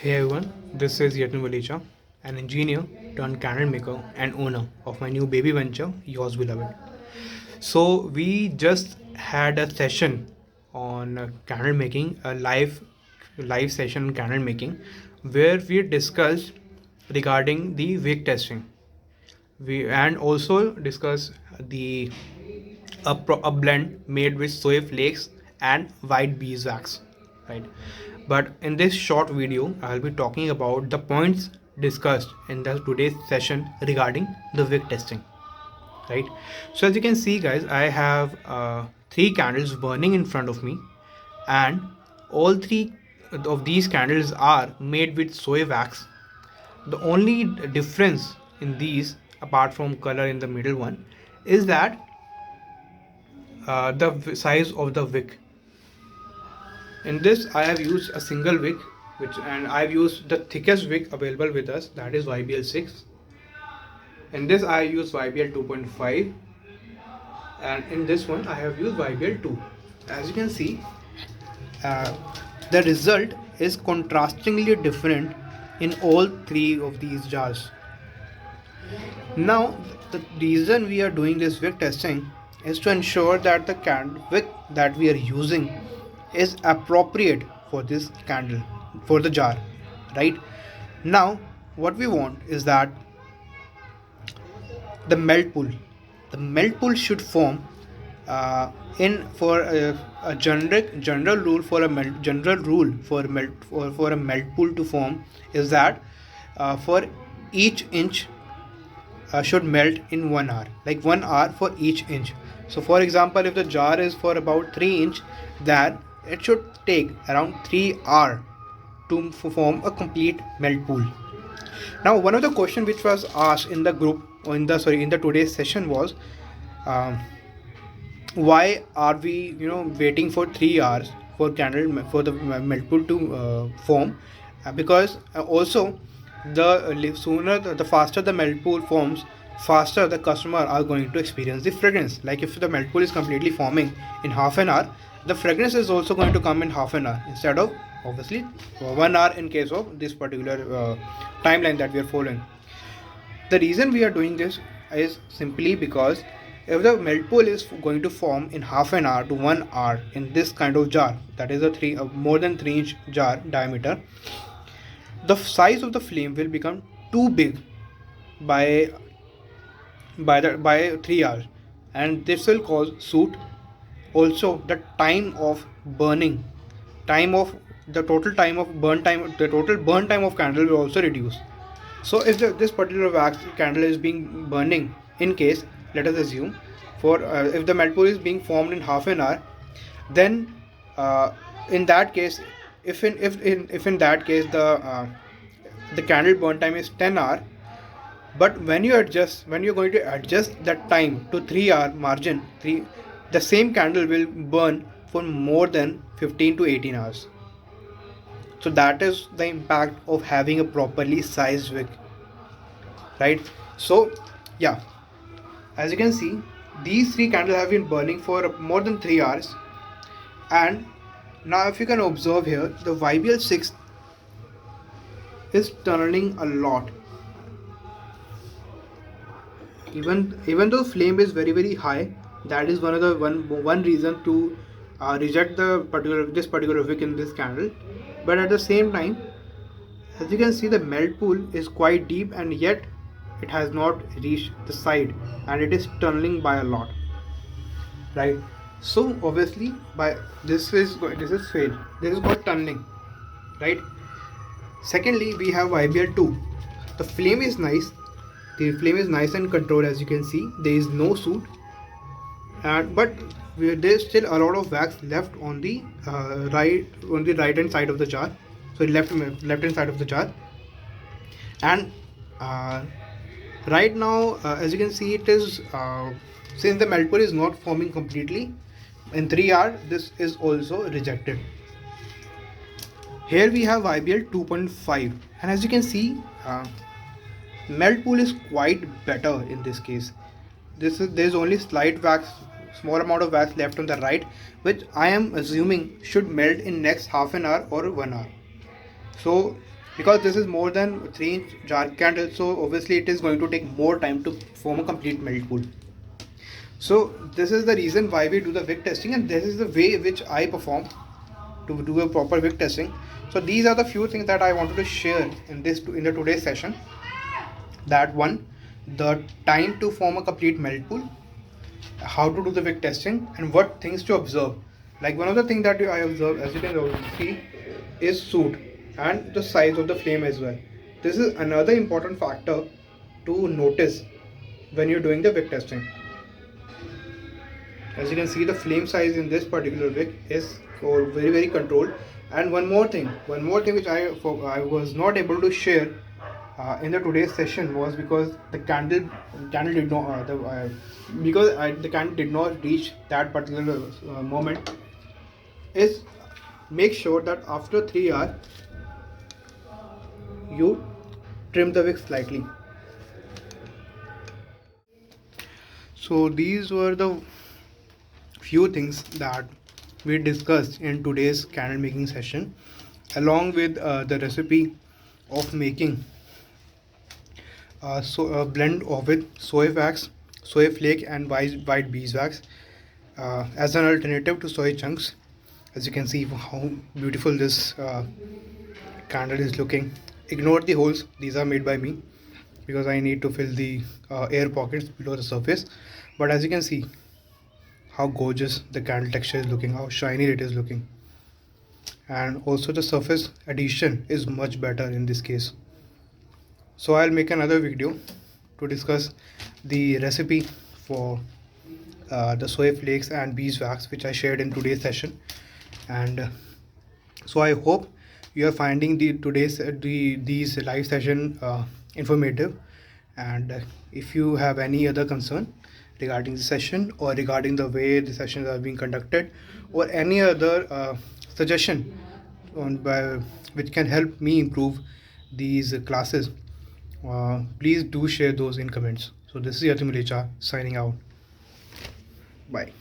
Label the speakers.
Speaker 1: Hey everyone, this is Yatin Valicha, an engineer turned candle maker and owner of my new baby venture, Yours Beloved. So, we just had a session on candle making, a live session on candle making, where we discussed regarding the wick testing. We and also discussed the a blend made with soy flakes and white beeswax, right? But in this short video, I'll be talking about the points discussed in the today's session regarding the wick testing, right? So as you can see, guys, I have three candles burning in front of me, and all three of these candles are made with soy wax. The only difference in these, apart from color in the middle one, is that the size of the wick. In this, I have used a single wick, and I've used the thickest wick available with us, that is YBL6. In this, I use YBL 2.5, and in this one, I have used YBL 2. As you can see, uh, the result is contrastingly different in all three of these jars. Now, the reason we are doing this wick testing is to ensure that the wick that we are using is appropriate for this candle, for the jar, right? Now, what we want is that the melt pool, should form in for a general rule for a melt pool to form is that for each inch should melt in 1 hour, like 1 hour for each inch. So for example, if the jar is for about 3 inch, then it should take around 3 hours to form a complete melt pool. Now, one of the question which was asked in the group, or in the today's session was, um, why are we waiting for 3 hours for candle for the melt pool to form? Because also the sooner the faster the melt pool forms, faster the customer are going to experience the fragrance. Like if the melt pool is completely forming in half an hour, the fragrance is also going to come in half an hour instead of obviously 1 hour in case of this particular timeline that we are following. The reason we are doing this is simply because if the melt pool is going to form in half an hour to 1 hour in this kind of jar, that is a more than 3 inch jar diameter, the size of the flame will become too big by by 3 hours, and this will cause soot. Also, the time of burning, time of the total time of burn time, the total burn time of candle will also reduce. So if this particular wax candle is being burning, in case, let us assume, for if the melt pool is being formed in half an hour, then in that case, if in that case the candle burn time is 10 hour, but when you're going to adjust that time to 3 hour margin, the same candle will burn for more than 15 to 18 hours. So that is the impact of having a properly sized wick, right? So yeah, as you can see, these three candles have been burning for more than 3 hours. And now if you can observe here, the YBL6 is turning a lot. Even though flame is very high, that is one reason to reject this particular wick in this candle. But at the same time, as you can see, the melt pool is quite deep, and yet it has not reached the side, and it is tunneling by a lot, right? So obviously, by this is fail. This is called tunneling, right? Secondly, we have YBL2. The flame is nice. The flame is nice and controlled. As you can see, there is no soot, and but there is still a lot of wax left on the right hand side of the jar. So left hand side of the jar, and right now, as you can see, it is since the melt pool is not forming completely in 3 hours, this is also rejected. Here we have YBL 2.5, and as you can see, melt pool is quite better in this case. There is only slight wax, small amount of wax left on the right, which I am assuming should melt in next half an hour or 1 hour. So because this is more than 3-inch jar candle, so obviously it is going to take more time to form a complete melt pool. So this is the reason why we do the wick testing, and this is the way which I perform to do a proper wick testing. So these are the few things that I wanted to share in the today's session. That one, the time to form a complete melt pool, how to do the wick testing, and what things to observe. Like one of the things that I observe, as you can already see, is soot and the size of the flame as well. This is another important factor to notice when you're doing the wick testing. As you can see, the flame size in this particular wick is very controlled. And one more thing which I was not able to share in the today's session was because the candle did not the candle did not reach that particular moment, is make sure that after 3 hours you trim the wick slightly. So these were the few things that we discussed in today's candle making session, along with the recipe of making a blend of it soy wax, soy flake, and white beeswax as an alternative to soy chunks. As you can see how beautiful this candle is looking. Ignore the holes; these are made by me because I need to fill the air pockets below the surface. But as you can see, how gorgeous the candle texture is looking, how shiny it is looking, and also the surface adhesion is much better in this case. So I'll make another video to discuss the recipe for the soy flakes and beeswax which I shared in today's session. And so I hope you are finding these live session informative. And if you have any other concern regarding the session, or regarding the way the sessions are being conducted, or any other suggestion which can help me improve these classes, please do share those in comments. So this is Yatim Recha signing out. Bye.